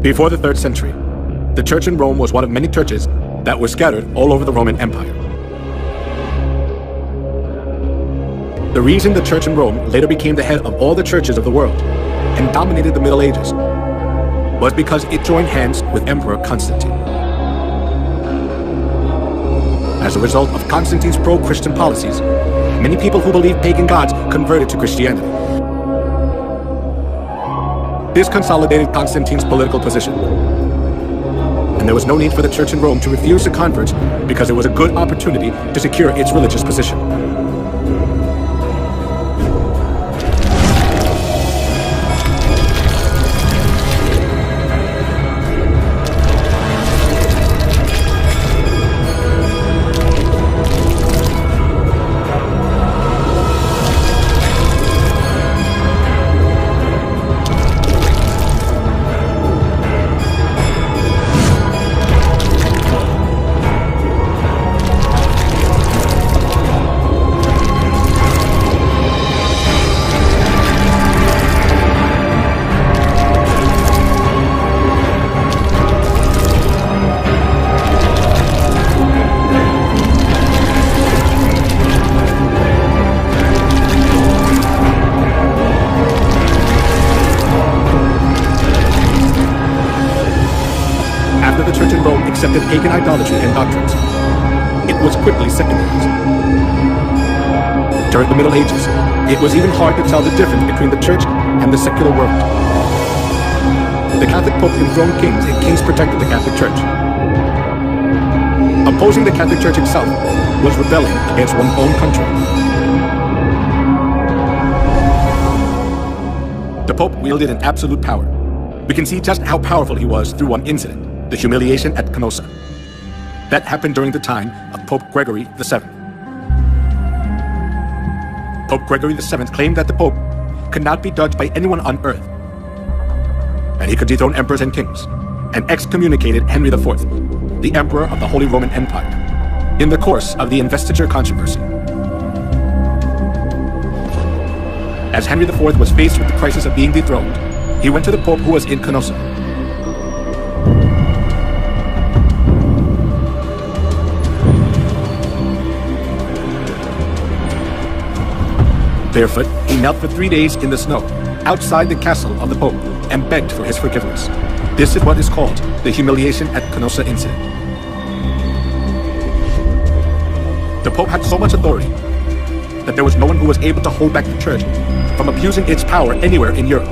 Before the 3rd century, the church in Rome was one of many churches that were scattered all over the Roman Empire. The reason the church in Rome later became the head of all the churches of the world and dominated the Middle Ages was because it joined hands with Emperor Constantine. As a result of Constantine's pro-Christian policies, many people who believed pagan gods converted to Christianity. This consolidated Constantine's political position, and there was no need for the church in Rome to refuse the converts because it was a good opportunity to secure its religious position. Accepted pagan idolatry and doctrines, it was quickly secularized. During the Middle Ages, it was even hard to tell the difference between the church and the secular world. The Catholic Pope enthroned kings, and kings protected the Catholic Church. Opposing the Catholic Church itself was rebelling against one's own country. The Pope wielded an absolute power. We can see just how powerful he was through one incident: the humiliation at Canossa. That happened during the time of Pope Gregory VII. Pope Gregory VII claimed that the Pope could not be judged by anyone on earth, and he could dethrone emperors and kings, and excommunicated Henry IV, the Emperor of the Holy Roman Empire, in the course of the investiture controversy. As Henry IV was faced with the crisis of being dethroned, he went to the Pope who was in Canossa. Barefoot, he knelt for 3 days in the snow, outside the castle of the Pope, and begged for his forgiveness. This is what is called the humiliation at Canossa incident. The Pope had so much authority that there was no one who was able to hold back the Church from abusing its power anywhere in Europe.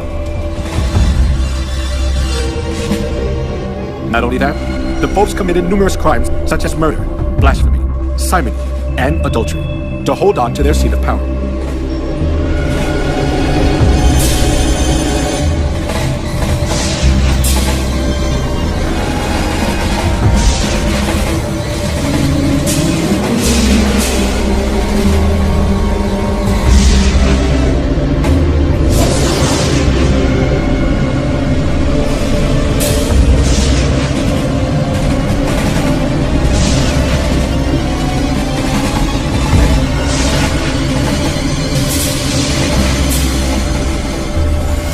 Not only that, the popes committed numerous crimes such as murder, blasphemy, simony, and adultery to hold on to their seat of power.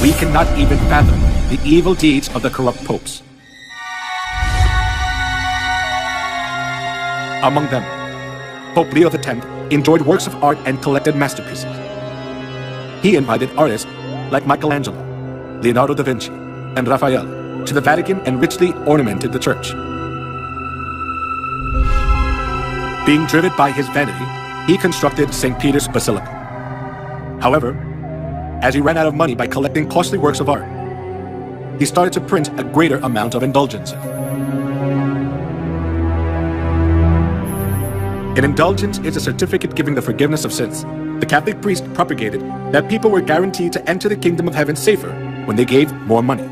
We cannot even fathom the evil deeds of the corrupt popes. Among them, Pope Leo X enjoyed works of art and collected masterpieces. He invited artists like Michelangelo, Leonardo da Vinci, and Raphael to the Vatican and richly ornamented the church. Being driven by his vanity, he constructed St. Peter's Basilica. However, as he ran out of money by collecting costly works of art, he started to print a greater amount of indulgences. An indulgence is a certificate giving the forgiveness of sins. The Catholic priest propagated that people were guaranteed to enter the kingdom of heaven safer when they gave more money.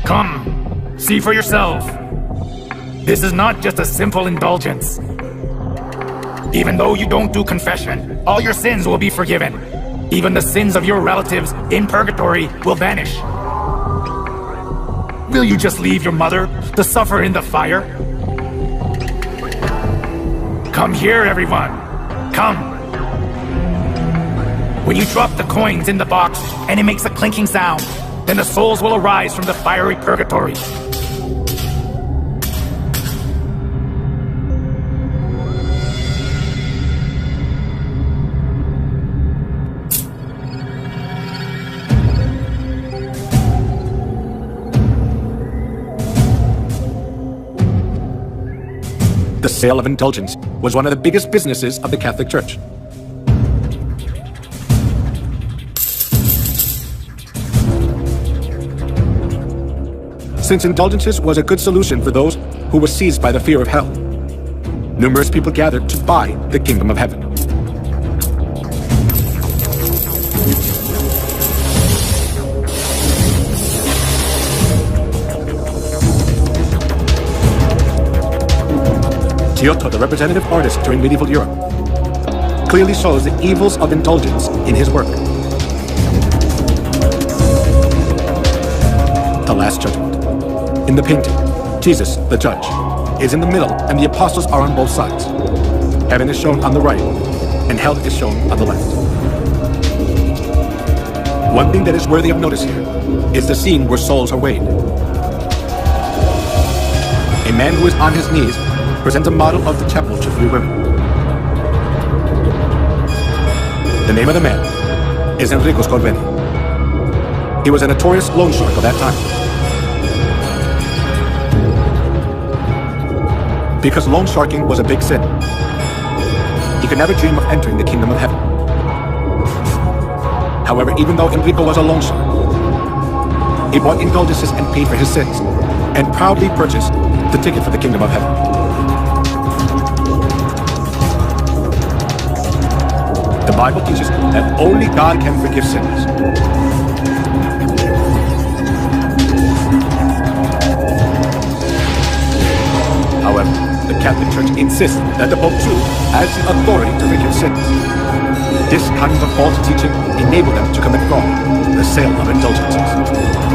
Come, see for yourself. This is not just a simple indulgence. Even though you don't do confession, all your sins will be forgiven. Even the sins of your relatives in purgatory will vanish. Will you just leave your mother to suffer in the fire? Come here, everyone. Come. When you drop the coins in the box and it makes a clinking sound, then the souls will arise from the fiery purgatory. The sale of indulgence was one of the biggest businesses of the Catholic Church. Since indulgences was a good solution for those who were seized by the fear of hell, numerous people gathered to buy the kingdom of heaven. Giotto, the representative artist during medieval Europe, clearly shows the evils of indulgence in his work. The Last Judgment. In the painting, Jesus, the judge, is in the middle and the apostles are on both sides. Heaven is shown on the right and hell is shown on the left. One thing that is worthy of notice here is the scene where souls are weighed. A man who is on his knees presents a model of the chapel to three women. The name of the man is Enrico Scorveni. He was a notorious loan shark of that time. Because loan sharking was a big sin, he could never dream of entering the kingdom of heaven. However, even though Enrico was a loan shark, he bought indulgences and paid for his sins, and proudly purchased the ticket for the kingdom of heaven. The Bible teaches that only God can forgive sins. However, the Catholic Church insists that the Pope too has the authority to forgive sins. This kind of false teaching enabled them to commit fraud, the sale of indulgences.